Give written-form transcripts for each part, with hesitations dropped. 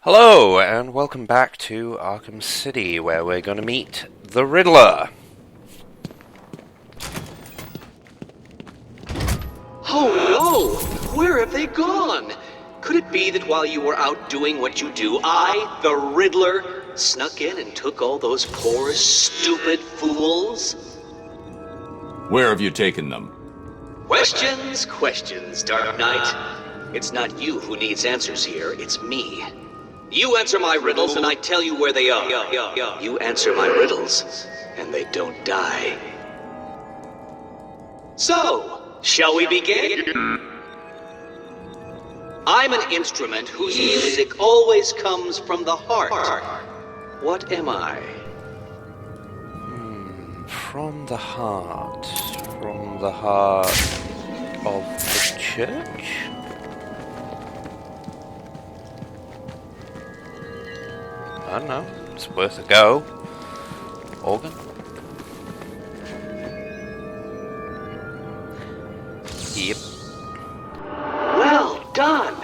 Hello, and welcome back to Arkham City, where we're going to meet the Riddler. Oh no! Where have they gone? Could it be that while you were out doing what you do, I, the Riddler, snuck in and took all those poor, stupid fools? Where have you taken them? Questions, Dark Knight. It's not you who needs answers here, it's me. You answer my riddles and I tell you where they are. You answer my riddles and they don't die. So, shall we begin? I'm an instrument whose music always comes from the heart. What am I? From the heart. From the heart of the church? I don't know. It's worth a go. Organ? Yep. Well done!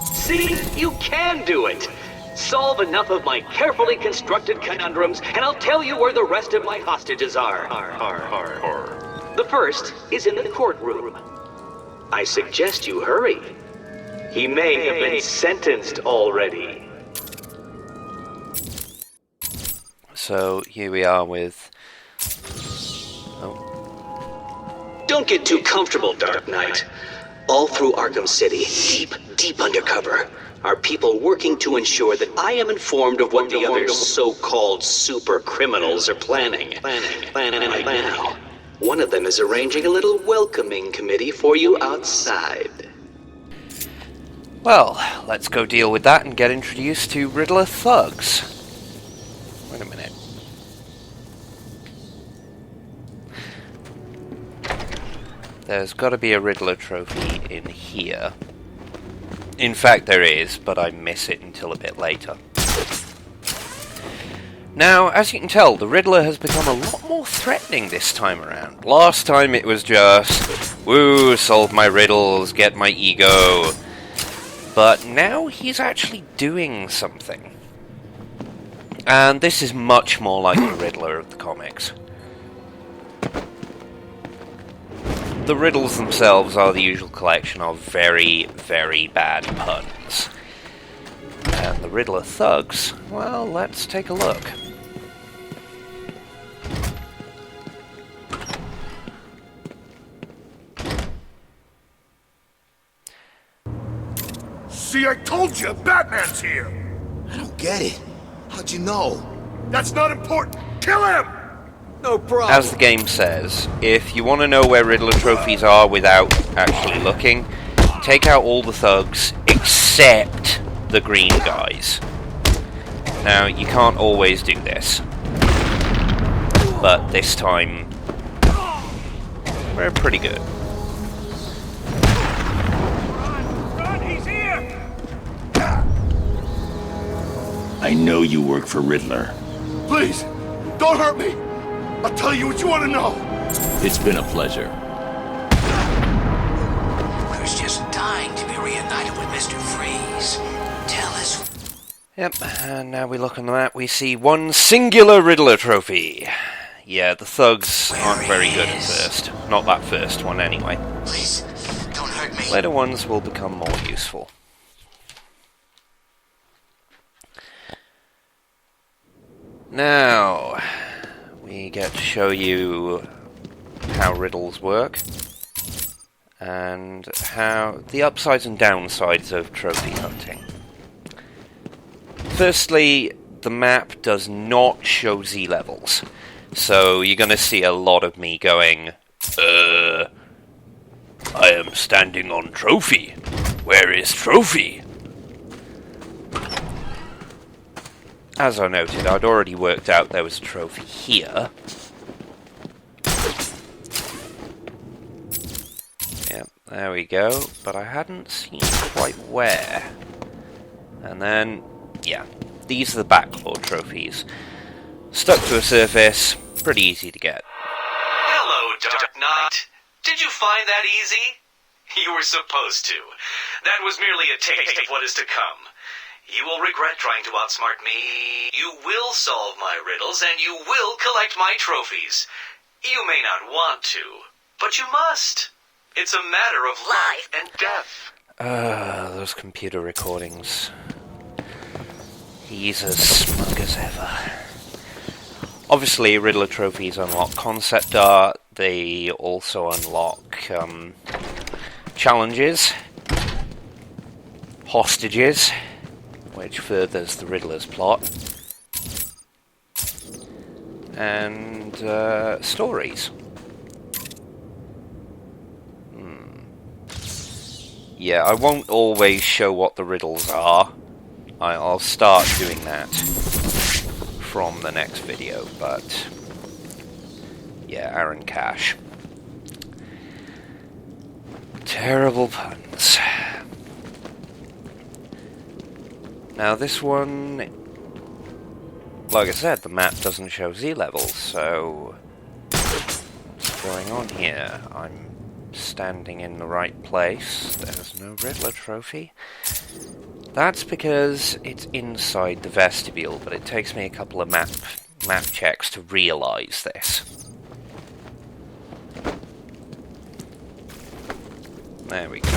See, you can do it! Solve enough of my carefully constructed conundrums, and I'll tell you where the rest of my hostages are. The first is in the courtroom. I suggest you hurry. He may have been sentenced already. So, here we are with... Don't get too comfortable, Dark Knight. All through Arkham City, deep undercover, are people working to ensure that I am informed of what the other so-called super criminals are planning. Right now, one of them is arranging a little welcoming committee for you outside. Well, let's go deal with that and get introduced to Riddler thugs. Wait a minute. There's got to be a Riddler Trophy in here. In fact, there is, but I miss it until a bit later. Now, as you can tell, the Riddler has become a lot more threatening this time around. Last time it was just, woo, solve my riddles, get my ego. But now he's actually doing something. And this is much more like the Riddler of the comics. The riddles themselves are the usual collection of very, very bad puns. And the Riddler thugs, well, let's take a look. See, I told you, Batman's here! I don't get it. How'd you know? That's not important! Kill him! No problem. As the game says, if you want to know where Riddler trophies are without actually looking, take out all the thugs except the green guys. Now, you can't always do this, but this time, we're pretty good. Run, he's here! I know you work for Riddler. Please, don't hurt me! I'll tell you what you want to know! It's been a pleasure. Who's just dying to be reunited with Mr. Freeze. Tell us. Yep, and now we look on the map, we see one singular Riddler trophy. Yeah, the thugs aren't very good at first. Not that first one, anyway. Please, don't hurt me. Later ones will become more useful. Now, we get to show you how riddles work, and how the upsides and downsides of trophy hunting. Firstly, the map does not show Z levels, so you're going to see a lot of me going, I am standing on trophy. Where is trophy? As I noted, I'd already worked out there was a trophy here. Yep, there we go, but I hadn't seen quite where. And then, yeah, these are the backlore trophies. Stuck to a surface, pretty easy to get. Hello, Dark Knight. Did you find that easy? You were supposed to. That was merely a taste of what is to come. You will regret trying to outsmart me. You will solve my riddles, and you will collect my trophies. You may not want to, but you must. It's a matter of life and death. Those computer recordings. He's as smug as ever. Obviously, Riddler Trophies unlock concept art. They also unlock challenges, hostages, which furthers the Riddler's plot, and stories. Yeah, I won't always show what the riddles are. I'll start doing that from the next video, but yeah, Aaron Cash. Terrible puns. Now this one, like I said, the map doesn't show Z levels, so what's going on here? I'm standing in the right place. There's no Riddler Trophy. That's because it's inside the vestibule, but it takes me a couple of map checks to realise this. There we go.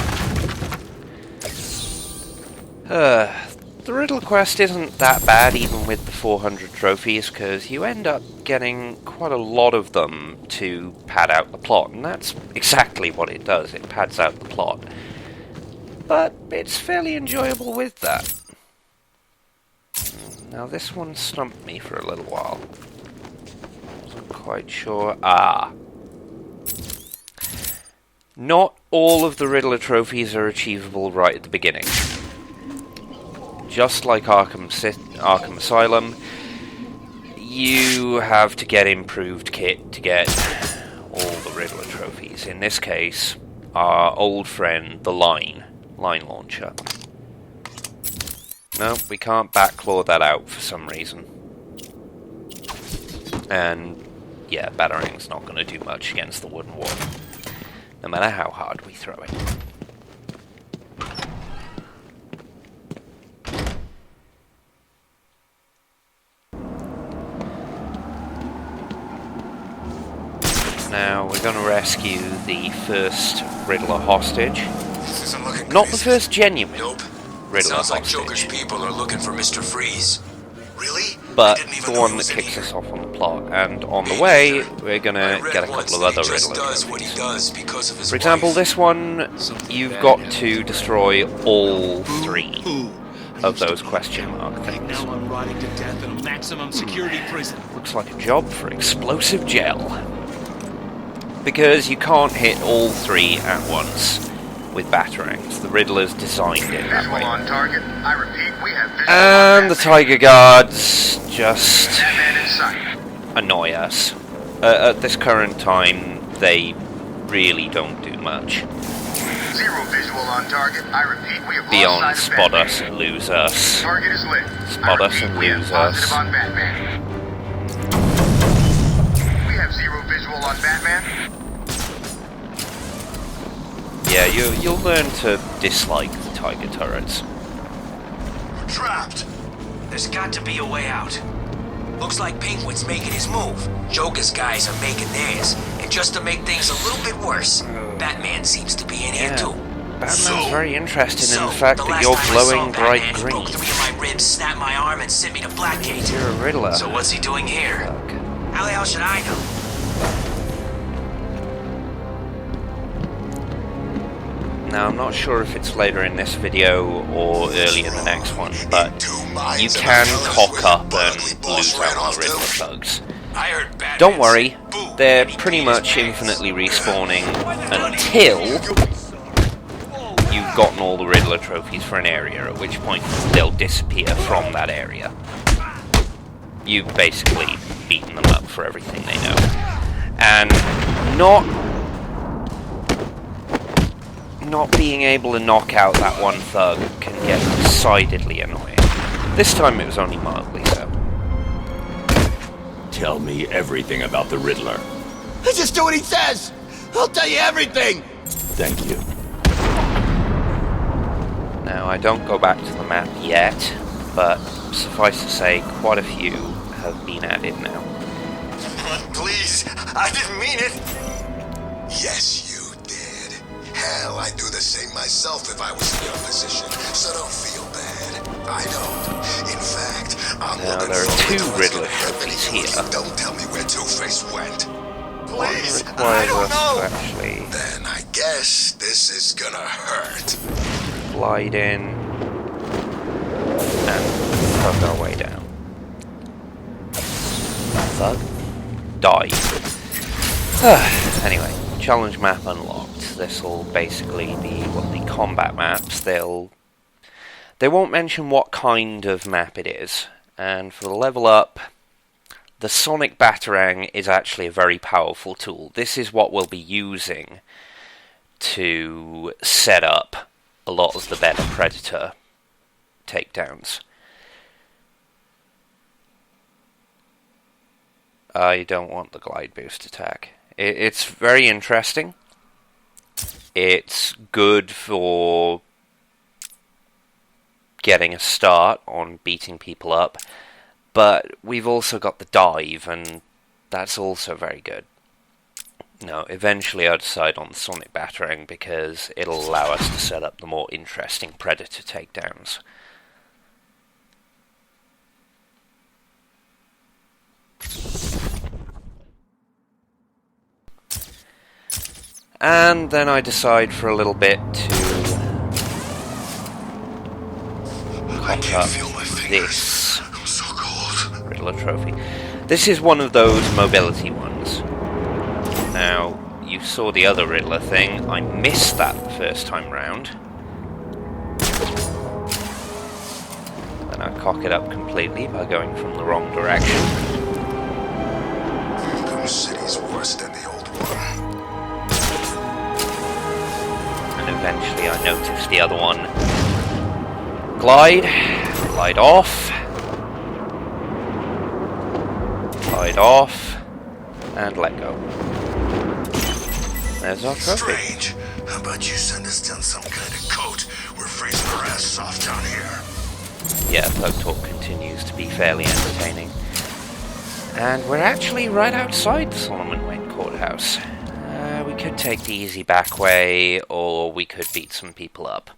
The Riddle quest isn't that bad even with the 400 trophies, because you end up getting quite a lot of them to pad out the plot, and that's exactly what it does, it pads out the plot. But it's fairly enjoyable with that. Now this one stumped me for a little while. Wasn't quite sure. Not all of the Riddler trophies are achievable right at the beginning. Just like Arkham Asylum, you have to get improved kit to get all the Riddler trophies. In this case, our old friend, the line launcher. No, we can't backlaw that out for some reason. And yeah, Batarangs not going to do much against the wooden wall, no matter how hard we throw it. Now we're going to rescue the first Riddler hostage. This isn't looking Not crazy. the first genuine Riddler Sounds like hostage, Joker's people are looking for Mr. Freeze. Really? but I didn't even the know one he that was in kicks here. us off on the plot. And on the way, we're going to get a couple of other Riddler Riddler does what he trophies. does because of his For example, wife. this one, you've got to destroy all three of those question mark things. Now I'm rotting to death in a maximum security prison. Looks like a job for explosive gel. Because you can't hit all three at once with Batarangs. The Riddler's designed it that Visual way. on target. I repeat, we have visual And on the Batman. Tiger Guards just Batman in sight. annoy us. At this current time, they really don't do much. Zero visual on target. I repeat, we have Beyond lost sight of spot Batman. us and lose us. Target is lit. Spot I us repeat, and we have lose positive us. on Batman. We have zero visual on Batman. Yeah, you'll learn to dislike the Tiger turrets. We're trapped. There's got to be a way out. Looks like Penguin's making his move. Joker's guys are making theirs. And just to make things a little bit worse, Batman seems to be in here Yeah. too. Batman's very interested in the So, fact the that last you're time I glowing saw bright Batman, he green. broke 3 of my ribs, snapped my arm, and sent me to Blackgate. You're a Riddler. So what's he doing here? Look. How the hell should I know? Now, I'm not sure if it's later in this video or early in the next one, but you can cock up and lose out on the Riddler thugs. I heard Batman Don't worry, say, "Boo," they're and he pretty beat his much pants. infinitely respawning until you've gotten all the Riddler trophies for an area, at which point they'll disappear from that area. You've basically beaten them up for everything they know. And not being able to knock out that one thug can get decidedly annoying. This time it was only mildly so. Tell me everything about the Riddler. Just do what he says! I'll tell you everything! Thank you. Now, I don't go back to the map yet, but suffice to say, quite a few have been added now. Please, I didn't mean it. Yes, you did. Hell, I'd do the same myself if I was in your position, so don't feel bad. I don't. In fact, I'm Now, looking there are forward two to what's Riddler gonna happen trophies if you here. don't tell me where Two-Face went. One Please, I requires don't us know. to actually Then I guess this is gonna hurt. glide in and tug our way down. Thug? Dive. Anyway, challenge map unlocked. This will basically be the combat maps. They won't mention what kind of map it is. And for the level up, the Sonic Batarang is actually a very powerful tool. This is what we'll be using to set up a lot of the better Predator takedowns. I don't want the glide boost attack. It's very interesting. It's good for getting a start on beating people up, but we've also got the dive, and that's also very good. No, eventually I'll decide on the Sonic Batarang because it'll allow us to set up the more interesting Predator takedowns. And then I decide for a little bit to cock up this Riddler Trophy. This is one of those mobility ones. Now, you saw the other Riddler thing. I missed that the first time round. And I cock it up completely by going from the wrong direction. Arkham City's worse than the old one. And eventually I noticed the other one. Glide off, and let go. There's our trophy. Strange. How about you send us down some kind of coat? We're freezing our ass off down here. Yeah, Thug Talk continues to be fairly entertaining. And we're actually right outside the Solomon Wayne Courthouse. We could take the easy back way, or we could beat some people up.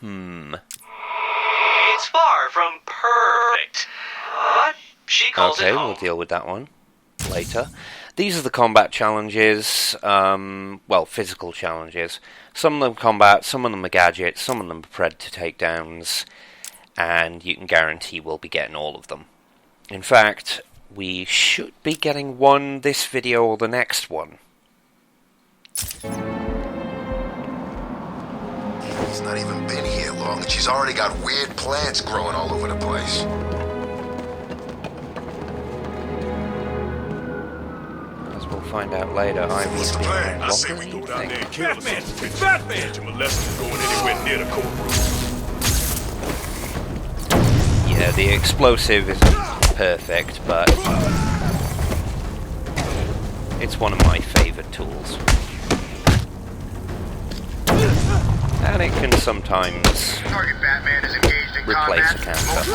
It's far from perfect, but she calls Okay, it home. we'll deal with that one later. These are the combat challenges, well, physical challenges. Some of them combat, some of them are gadgets, some of them are Predator takedowns, and you can guarantee we'll be getting all of them. In fact, we should be getting one this video or the next one. He's not even been here long, and she's already got weird plants growing all over the place. As we'll find out later, What's the plan? I say we go down there and kill him. Batman! Teach him a lesson from going anywhere near the courtroom. Yeah, the explosive isn't perfect, but it's one of my favourite tools. And it can sometimes Target Batman is engaged in replace a combat.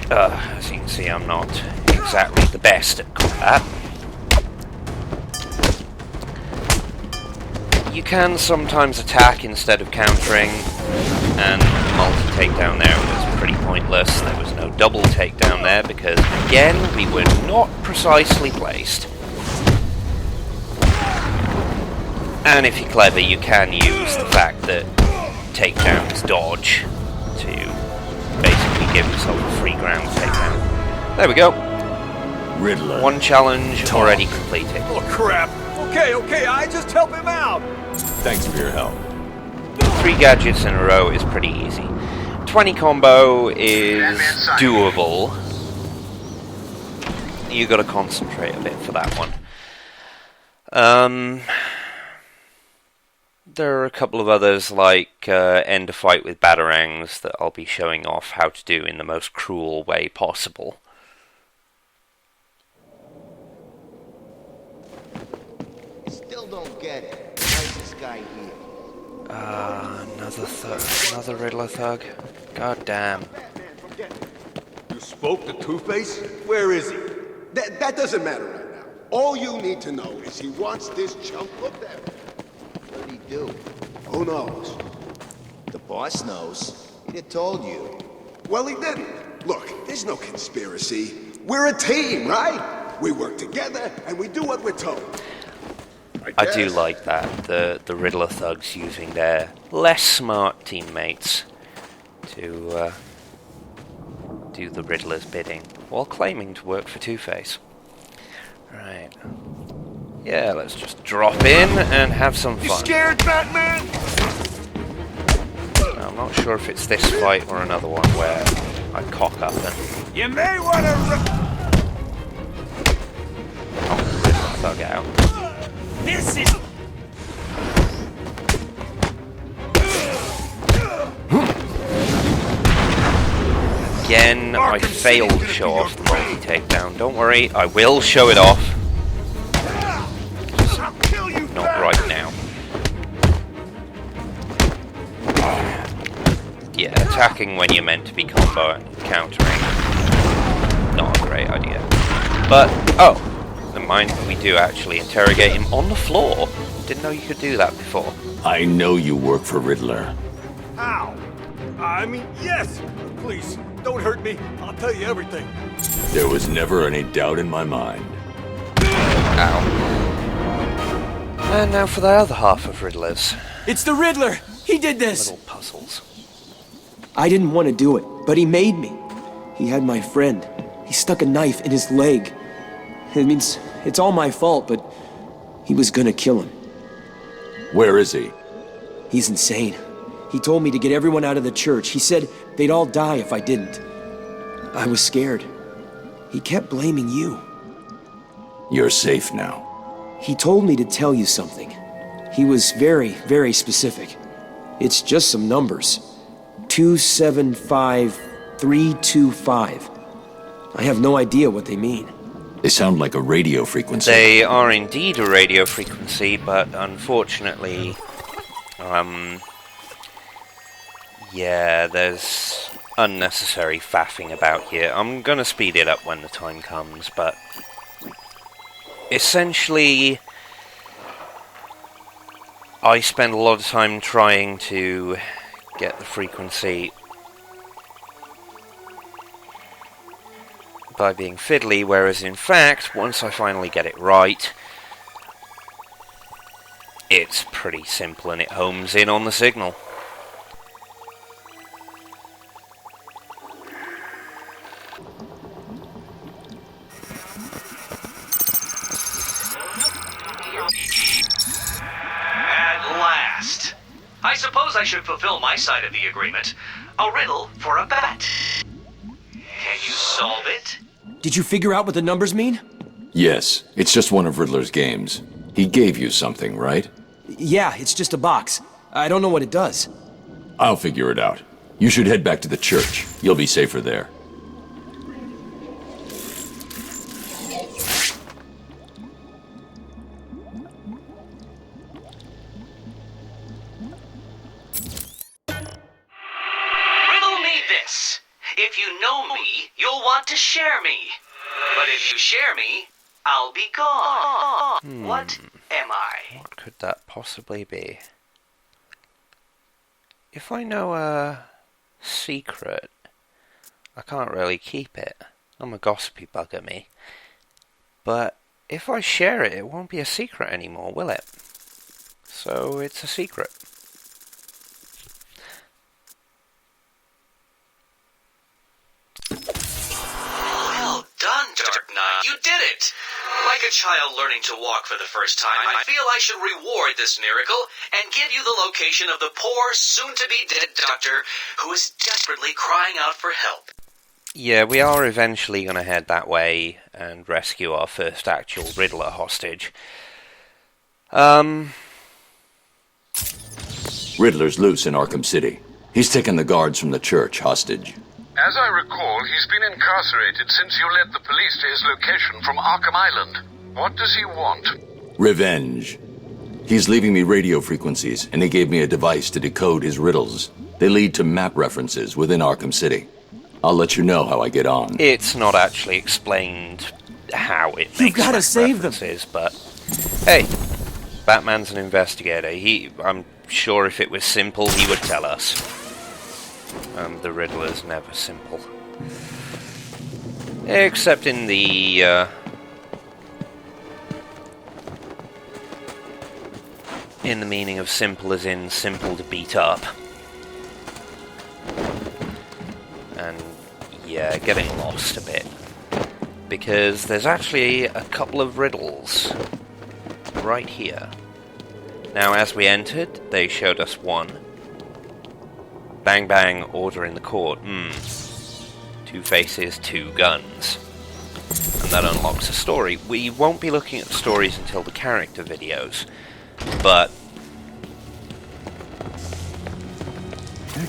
counter. As you can see, I'm not exactly the best at combat. You can sometimes attack instead of countering, and multi-takedown there was pretty pointless. There was no double takedown there because, again, we were not precisely placed. And if you're clever, you can use the fact that takedowns dodge to basically give yourself a free ground takedown. There we go. Riddler. One challenge already completed. Oh, crap. Okay, I just help him out. Thanks for your help. 3 gadgets in a row is pretty easy. 20 combo is doable. You gotta concentrate a bit for that one. There are a couple of others, like end a fight with batarangs, that I'll be showing off how to do in the most cruel way possible. Still don't get it. Why's this guy here? Another Another Riddler thug. God damn. You spoke to Two-Face? Where is he? That doesn't matter right now. All you need to know is he wants this chump looked at. What'd he do? Who knows? The boss knows. He'd have told you. Well, he didn't. Look, there's no conspiracy. We're a team, right? We work together, and we do what we're told. I do like that, the Riddler thugs using their less smart teammates to do the Riddler's bidding, while claiming to work for Two-Face. Right. Yeah, let's just drop in and have some fun. You scared, Batman? Now, I'm not sure if it's this fight or another one where I cock up and You may want to... knock the Riddler thug out. This is... Again, I failed to show off the multi-takedown. Don't worry, I will show it off. Just not right now. Yeah, attacking when you're meant to be countering. Not a great idea. But, oh, never mind, we do actually interrogate him on the floor. Didn't know you could do that before. I know you work for Riddler. How? I mean, yes! Please, don't hurt me. I'll tell you everything. There was never any doubt in my mind. Ow. And now for the other half of Riddlers. It's the Riddler! He did this! Little puzzles. I didn't want to do it, but he made me. He had my friend. He stuck a knife in his leg. It means it's all my fault, but he was gonna kill him. Where is he? He's insane. He told me to get everyone out of the church. He said they'd all die if I didn't. I was scared. He kept blaming you. You're safe now. He told me to tell you something. He was very, very specific. It's just some numbers. 275325. I have no idea what they mean. They sound like a radio frequency. They are indeed a radio frequency, but unfortunately, yeah, there's unnecessary faffing about here. I'm gonna speed it up when the time comes, but essentially, I spend a lot of time trying to get the frequency by being fiddly, whereas in fact, once I finally get it right, it's pretty simple and it homes in on the signal. At last. I suppose I should fulfill my side of the agreement. A riddle for a bat. Can you solve it? Did you figure out what the numbers mean? Yes, it's just one of Riddler's games. He gave you something, right? Yeah, it's just a box. I don't know what it does. I'll figure it out. You should head back to the church. You'll be safer there. Riddle me this. If you know me, you'll want to share me. But if you share me, I'll be gone. What am I? What could that possibly be? If I know a secret, I can't really keep it. I'm a gossipy bugger, me. But if I share it, it won't be a secret anymore, will it? So it's a secret. Well done, Dark Knight. You did it! Like a child learning to walk for the first time, I feel I should reward this miracle and give you the location of the poor, soon-to-be-dead doctor who is desperately crying out for help. Yeah, we are eventually going to head that way and rescue our first actual Riddler hostage. Riddler's loose in Arkham City. He's taken the guards from the church hostage. As I recall, he's been incarcerated since you led the police to his location from Arkham Island. What does he want? Revenge. He's leaving me radio frequencies, and he gave me a device to decode his riddles. They lead to map references within Arkham City. I'll let you know how I get on. It's not actually explained how it makes You've gotta map save them. references, but hey, Batman's an investigator. I'm sure if it was simple, he would tell us. The Riddler's never simple. Except in the, meaning of simple as in simple to beat up. And, yeah, getting lost a bit. Because there's actually a couple of riddles right here. Now, as we entered, they showed us one. Bang bang, order in the court. Two faces, two guns. And that unlocks a story. We won't be looking at the stories until the character videos. But...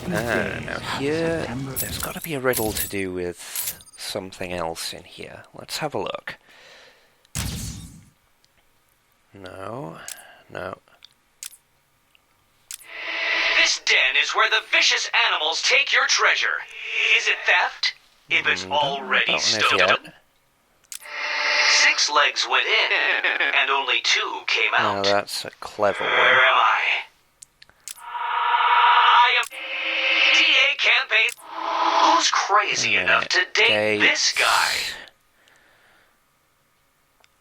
now here, there's got to be a riddle to do with something else in here. Let's have a look. No. This den is where the vicious animals take your treasure. Is it theft? If it's already stolen. 6 legs went in, and only 2 came out. Now that's a clever one. Where am I? I am DA campaign. Who's crazy enough to date this guy?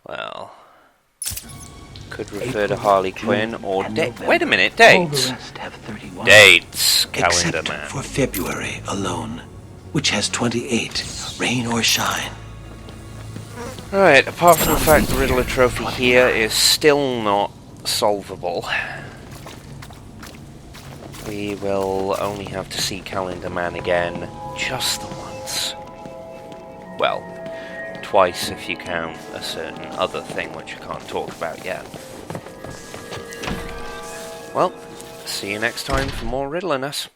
Well, could refer to Harley Quinn or wait a minute, dates. Dates, calendar Except man. for February alone, which has 28, rain or shine. Right, apart from the fact the Riddler Trophy here is still not solvable, we will only have to see Calendar Man again just the once. Well, twice if you count a certain other thing which I can't talk about yet. Well, see you next time for more Riddlerness.